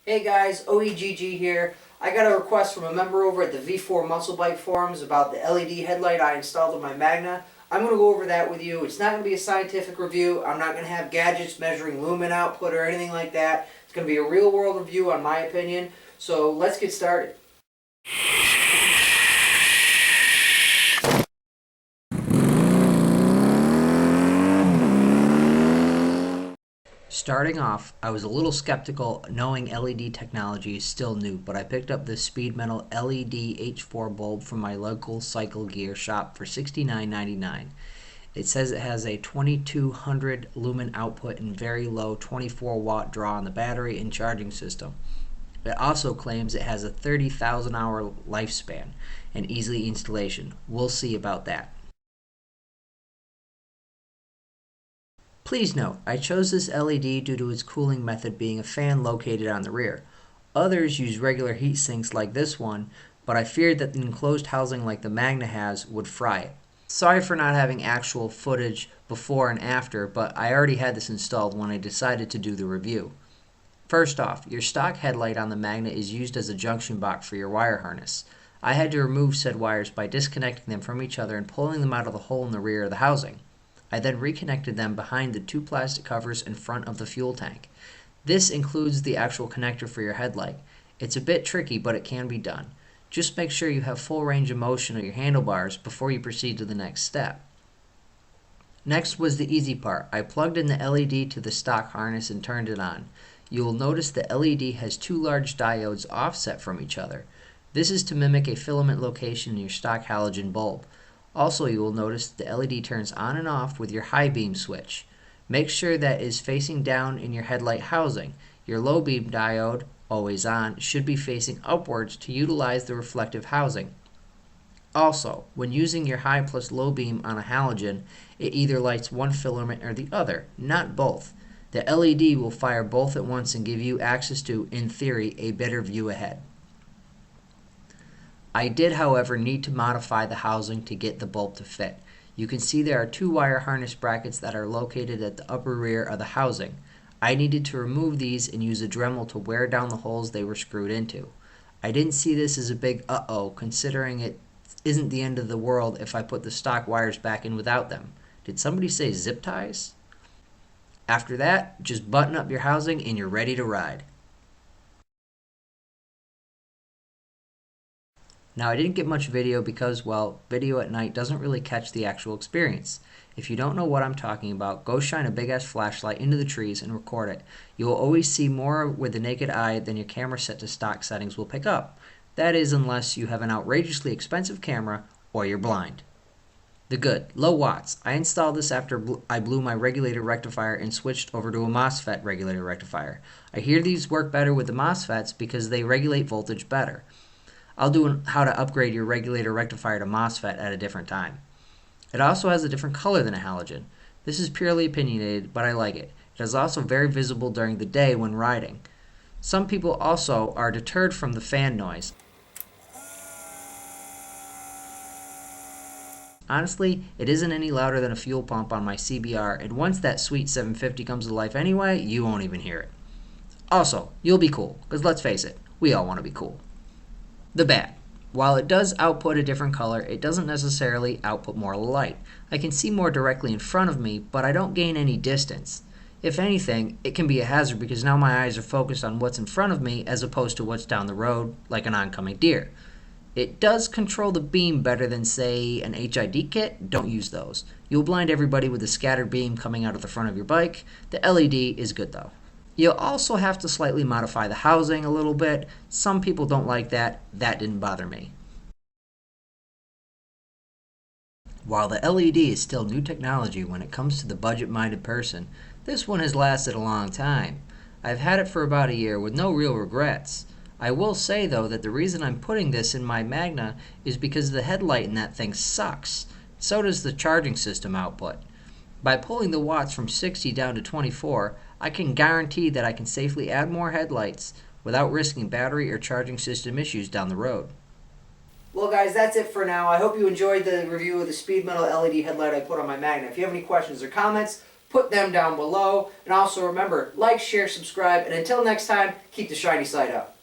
Hey guys, OEGG here. I got a request from a member over at the V4 Muscle Bike forums about the LED headlight I installed on my Magna. I'm going to go over that with you. It's not going to be a scientific review. I'm not going to have gadgets measuring lumen output or anything like that. It's going to be a real world review on my opinion. So let's get started. Starting off, I was a little skeptical knowing LED technology is still new, but I picked up this Speed Metal LED H4 bulb from my local cycle gear shop for $69.99. It says it has a 2200 lumen output and very low 24 watt draw on the battery and charging system. It also claims it has a 30,000 hour lifespan and easy installation. We'll see about that. Please note, I chose this LED due to its cooling method being a fan located on the rear. Others use regular heat sinks like this one, but I feared that the enclosed housing like the Magna has would fry it. Sorry for not having actual footage before and after, but I already had this installed when I decided to do the review. First off, your stock headlight on the Magna is used as a junction box for your wire harness. I had to remove said wires by disconnecting them from each other and pulling them out of the hole in the rear of the housing. I then reconnected them behind the two plastic covers in front of the fuel tank. This includes the actual connector for your headlight. It's a bit tricky, but it can be done. Just make sure you have full range of motion of your handlebars before you proceed to the next step. Next was the easy part. I plugged in the LED to the stock harness and turned it on. You will notice the LED has two large diodes offset from each other. This is to mimic a filament location in your stock halogen bulb. Also, you will notice the LED turns on and off with your high beam switch. Make sure that is facing down in your headlight housing. Your low beam diode, always on, should be facing upwards to utilize the reflective housing. Also, when using your high plus low beam on a halogen, it either lights one filament or the other, not both. The LED will fire both at once and give you access to, in theory, a better view ahead. I did, however, need to modify the housing to get the bulb to fit. You can see there are two wire harness brackets that are located at the upper rear of the housing. I needed to remove these and use a Dremel to wear down the holes they were screwed into. I didn't see this as a big uh-oh, considering it isn't the end of the world if I put the stock wires back in without them. Did somebody say zip ties? After that, just button up your housing and you're ready to ride. Now, I didn't get much video because, well, video at night doesn't really catch the actual experience. If you don't know what I'm talking about, go shine a big-ass flashlight into the trees and record it. You will always see more with the naked eye than your camera set to stock settings will pick up. That is, unless you have an outrageously expensive camera or you're blind. The good, low watts. I installed this after I blew my regulator rectifier and switched over to a MOSFET regulator rectifier. I hear these work better with the MOSFETs because they regulate voltage better. I'll do how to upgrade your regulator rectifier to MOSFET at a different time. It also has a different color than a halogen. This is purely opinionated, but I like it. It is also very visible during the day when riding. Some people also are deterred from the fan noise. Honestly, it isn't any louder than a fuel pump on my CBR, and once that sweet 750 comes to life anyway, you won't even hear it. Also, you'll be cool, because let's face it, we all want to be cool. The bad. While it does output a different color, it doesn't necessarily output more light. I can see more directly in front of me, but I don't gain any distance. If anything, it can be a hazard because now my eyes are focused on what's in front of me as opposed to what's down the road, like an oncoming deer. It does control the beam better than, say, an HID kit. Don't use those. You'll blind everybody with a scattered beam coming out of the front of your bike. The LED is good though. You'll also have to slightly modify the housing a little bit. Some people don't like that. That didn't bother me. While the LED is still new technology when it comes to the budget-minded person, this one has lasted a long time. I've had it for about a year with no real regrets. I will say though that the reason I'm putting this in my Magna is because the headlight in that thing sucks. So does the charging system output. By pulling the watts from 60 down to 24, I can guarantee that I can safely add more headlights without risking battery or charging system issues down the road. Well guys, that's it for now. I hope you enjoyed the review of the Speed Metal LED headlight I put on my Magna. If you have any questions or comments, put them down below. And also remember, like, share, subscribe, and until next time, keep the shiny side up.